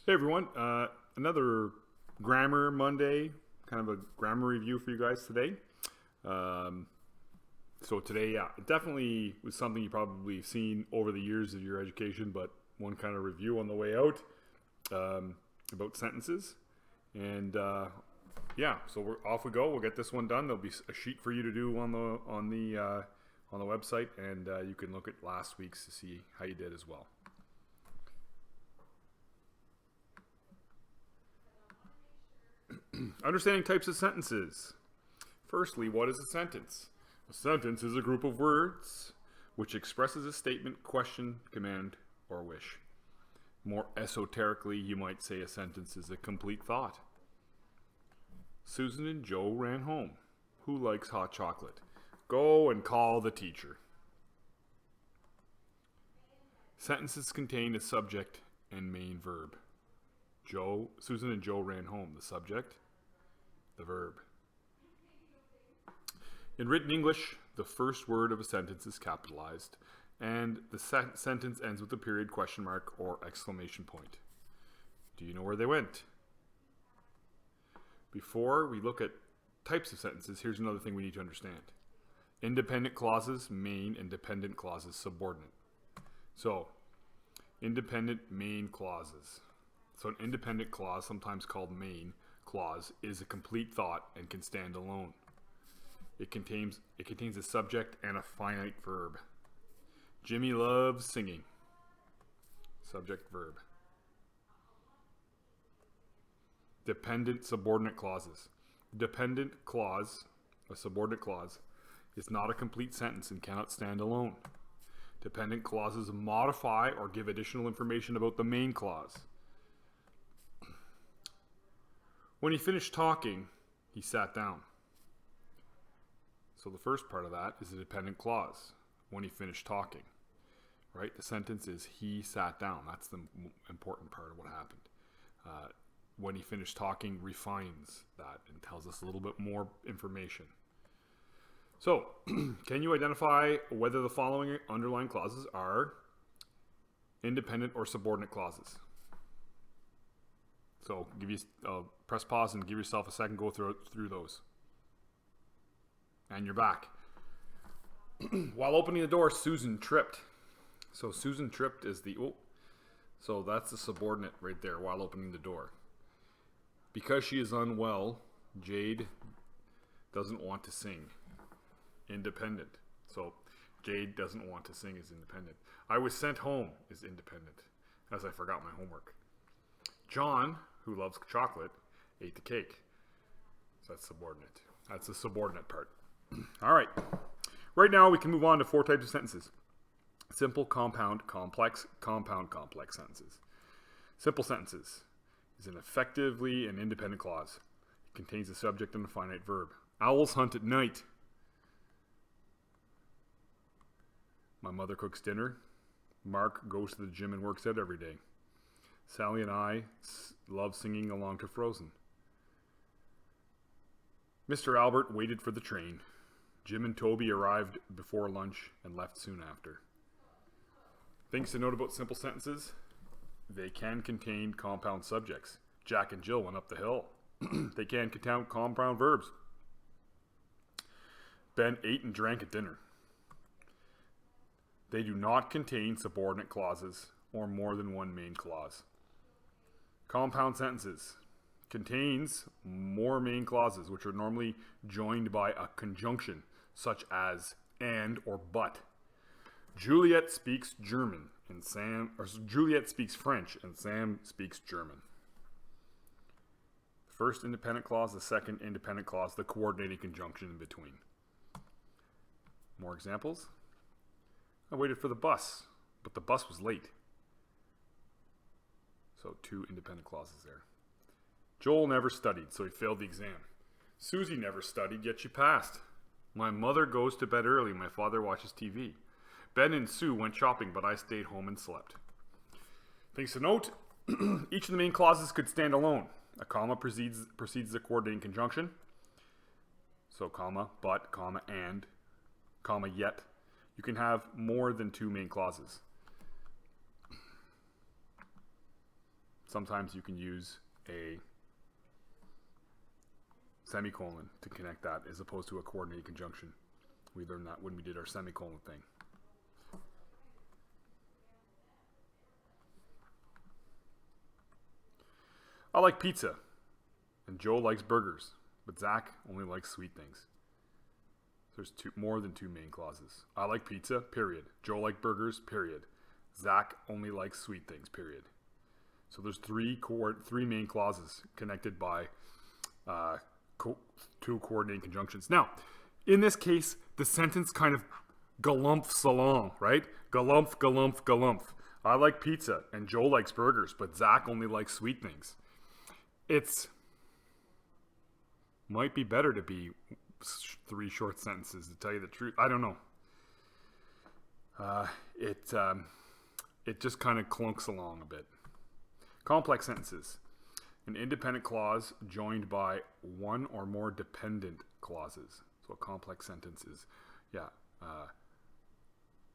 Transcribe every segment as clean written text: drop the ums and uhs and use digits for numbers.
Hey everyone, another Grammar Monday, kind of a grammar review for you guys today. Um, so today, yeah, it definitely was something you probably seen over the years of your education, but one kind of review on the way out about sentences. And yeah, so we're off we go. We'll get this one done. There'll be a sheet for you to do on the website, and you can look at last week's to see how you did as well. Understanding types of sentences. Firstly, what is a sentence? A sentence is a group of words which expresses a statement, question, command, or wish. More esoterically, you might say a sentence is a complete thought. Susan and Joe ran home. Who likes hot chocolate? Go and call the teacher. Sentences contain a subject and main verb. Susan and Joe ran home. The subject, the verb. In written English, the first word of a sentence is capitalized, and the sentence ends with a period, question mark, or exclamation point. Do you know where they went? Before we look at types of sentences, here's another thing we need to understand. Independent clauses, main, and dependent clauses, subordinate. So, independent main clauses. So an independent clause, sometimes called main clause, is a complete thought and can stand alone. It contains a subject and a finite verb. Jimmy loves singing. Subject, verb. Dependent subordinate clauses. Dependent clause, a subordinate clause, is not a complete sentence and cannot stand alone. Dependent clauses modify or give additional information about the main clause. When he finished talking, he sat down. So the first part of that is a dependent clause. When he finished talking, right? The sentence is he sat down. That's the important part of what happened. When he finished talking refines that and tells us a little bit more information. So, can you identify whether the following underlying clauses are independent or subordinate clauses? So, press pause and give yourself a second, go through those. And you're back. While opening the door, Susan tripped. So Susan tripped is so that's the subordinate right there, while opening the door. Because she is unwell, Jade doesn't want to sing. Independent. So Jade doesn't want to sing is independent. I was sent home is independent, as I forgot my homework. John, who loves chocolate, ate the cake. So that's subordinate. That's the subordinate part. All right. Right now we can move on to 4 types of sentences. Simple, compound, complex, compound, complex sentences. Simple sentences is an effectively an independent clause. It contains a subject and a finite verb. Owls hunt at night. My mother cooks dinner. Mark goes to the gym and works out every day. Sally and I love singing along to Frozen. Mr. Albert waited for the train. Jim and Toby arrived before lunch and left soon after. Things to note about simple sentences. They can contain compound subjects. Jack and Jill went up the hill. They can contain compound verbs. Ben ate and drank at dinner. They do not contain subordinate clauses or more than one main clause. Compound sentences contains more main clauses, which are normally joined by a conjunction, such as and or but. Juliet speaks German and Juliet speaks French and Sam speaks German. The first independent clause, the second independent clause, the coordinating conjunction in between. More examples. I waited for the bus, but the bus was late. So 2 independent clauses there. Joel never studied, so he failed the exam. Susie never studied, yet she passed. My mother goes to bed early, my father watches TV. Ben and Sue went shopping, but I stayed home and slept. Things to note, each of the main clauses could stand alone. A comma precedes the coordinating conjunction. So comma, but, comma, and, comma, yet. You can have more than 2 main clauses. sometimes you can use a semicolon to connect that as opposed to a coordinated conjunction. We learned that when we did our semicolon thing. I like pizza, and Joe likes burgers, but Zach only likes sweet things. There's more than two main clauses. I like pizza, period. Joe likes burgers, period. Zach only likes sweet things, period. So there's three main clauses connected by two coordinating conjunctions. Now, in this case, the sentence kind of galumphs along, right? Galumph, galumph, galumph. I like pizza, and Joe likes burgers, but Zach only likes sweet things. It's might be better to be three short sentences, to tell you the truth. I don't know. It just kind of clunks along a bit. Complex sentences. An independent clause joined by one or more dependent clauses. So a complex sentence is,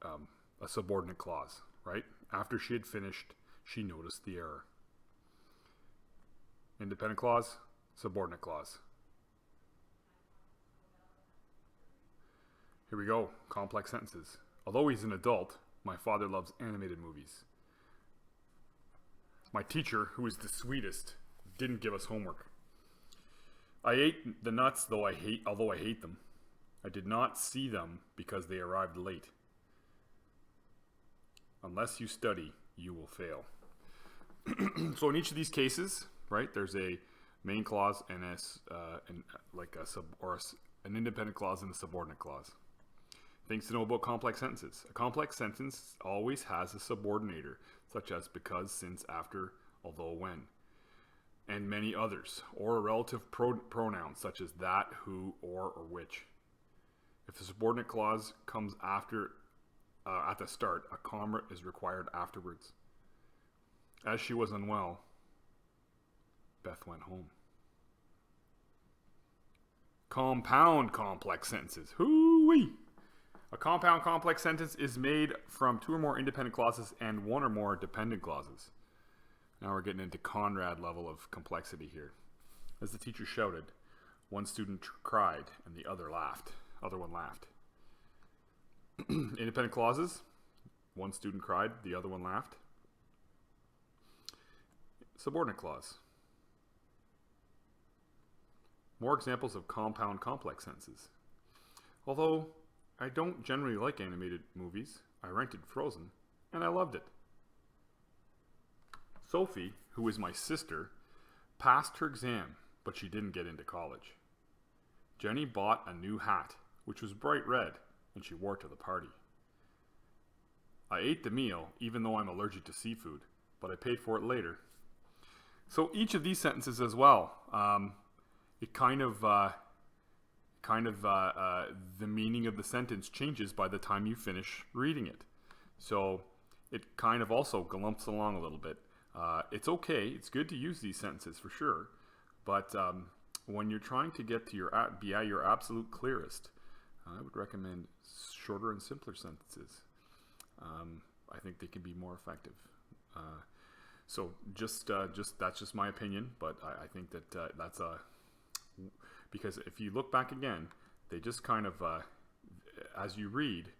a subordinate clause, right? After she had finished, she noticed the error. Independent clause, subordinate clause. Here we go, complex sentences. Although he's an adult, my father loves animated movies. My teacher, who is the sweetest, didn't give us homework. I ate the nuts, although I hate them. I did not see them because they arrived late. Unless you study, you will fail. So in each of these cases, right, there's a main clause and an independent clause and a subordinate clause. Things to know about complex sentences. A complex sentence always has a subordinator, such as because, since, after, although, when, and many others, or a relative pronoun, such as that, who, or which. If the subordinate clause comes after at the start, a comma is required afterwards. As she was unwell, Beth went home. Compound complex sentences. Hoo-wee! A compound complex sentence is made from two or more independent clauses and one or more dependent clauses. Now we're getting into Conrad level of complexity here. As the teacher shouted, one student cried and the other one laughed. Independent clauses, one student cried, the other one laughed. Subordinate clause. More examples of compound complex sentences. Although I don't generally like animated movies, I rented Frozen, and I loved it. Sophie, who is my sister, passed her exam, but she didn't get into college. Jenny bought a new hat, which was bright red, and she wore it to the party. I ate the meal, even though I'm allergic to seafood, but I paid for it later. So each of these sentences as well, the meaning of the sentence changes by the time you finish reading it. So it kind of also galumps along a little bit. It's okay. It's good to use these sentences for sure. But when you're trying to get to be at your absolute clearest, I would recommend shorter and simpler sentences. I think they can be more effective. So that's just my opinion, but I think that that's because if you look back again, they just kind of, as you read,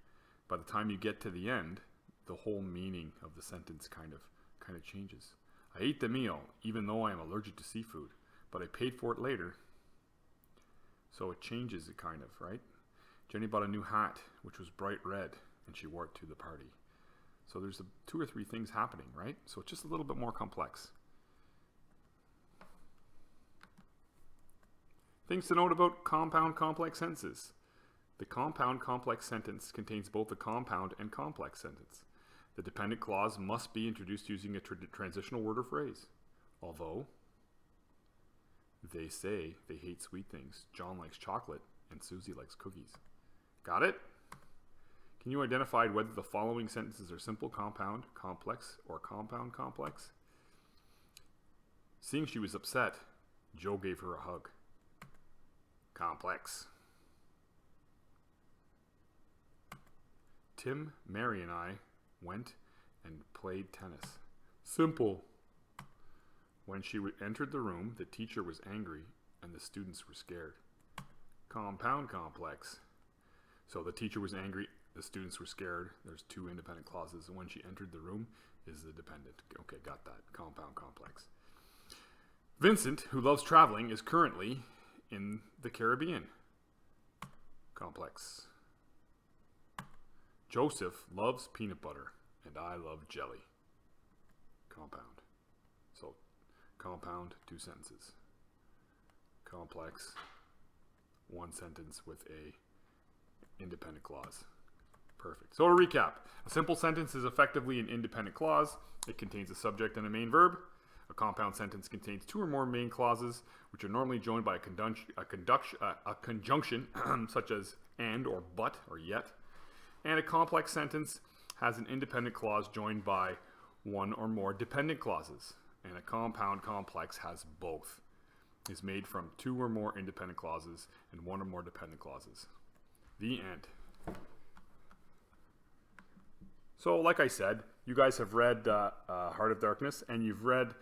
by the time you get to the end, the whole meaning of the sentence kind of changes. I ate the meal, even though I am allergic to seafood, but I paid for it later. So it changes it kind of, right? Jenny bought a new hat, which was bright red, and she wore it to the party. So there's two or three things happening, right? So it's just a little bit more complex. Things to note about compound complex sentences. The compound complex sentence contains both a compound and complex sentence. The dependent clause must be introduced using a transitional word or phrase. Although, they say they hate sweet things. John likes chocolate and Susie likes cookies. Got it? Can you identify whether the following sentences are simple compound, complex, or compound complex? Seeing she was upset, Joe gave her a hug. Complex. Tim, Mary, and I went and played tennis. Simple. When she entered the room, the teacher was angry and the students were scared. Compound complex. So the teacher was angry, the students were scared. There's two independent clauses. And when she entered the room is the dependent. Okay, got that. Compound complex. Vincent, who loves traveling, is currently in the Caribbean. Complex. Joseph loves peanut butter, and I love jelly. Compound. So, compound, two sentences. Complex, one sentence with a independent clause. Perfect. So to recap, a simple sentence is effectively an independent clause. It contains a subject and a main verb. A compound sentence contains two or more main clauses, which are normally joined by a conjunction such as and or but or yet. And a complex sentence has an independent clause joined by one or more dependent clauses. And a compound complex has both. Is made from two or more independent clauses and one or more dependent clauses. The end. So, like I said, you guys have read Heart of Darkness, and you've read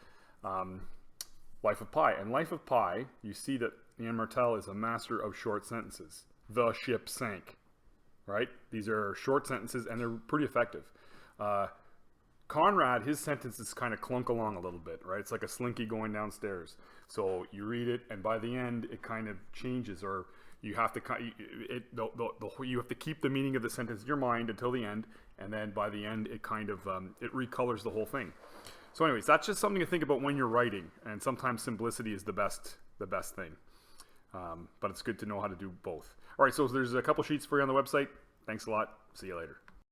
Life of Pi. And Life of Pi, you see that Ian Martel is a master of short sentences. The ship sank. Right? These are short sentences, and they're pretty effective. Conrad, his sentences kind of clunk along a little bit, right? It's like a slinky going downstairs. So you read it, and by the end, it kind of changes, or you have to you have to keep the meaning of the sentence in your mind until the end, and then by the end, it kind of it recolors the whole thing. So, anyways, that's just something to think about when you're writing, and sometimes simplicity is the best thing. But it's good to know how to do both. All right, so there's a couple sheets for you on the website. Thanks a lot. See you later.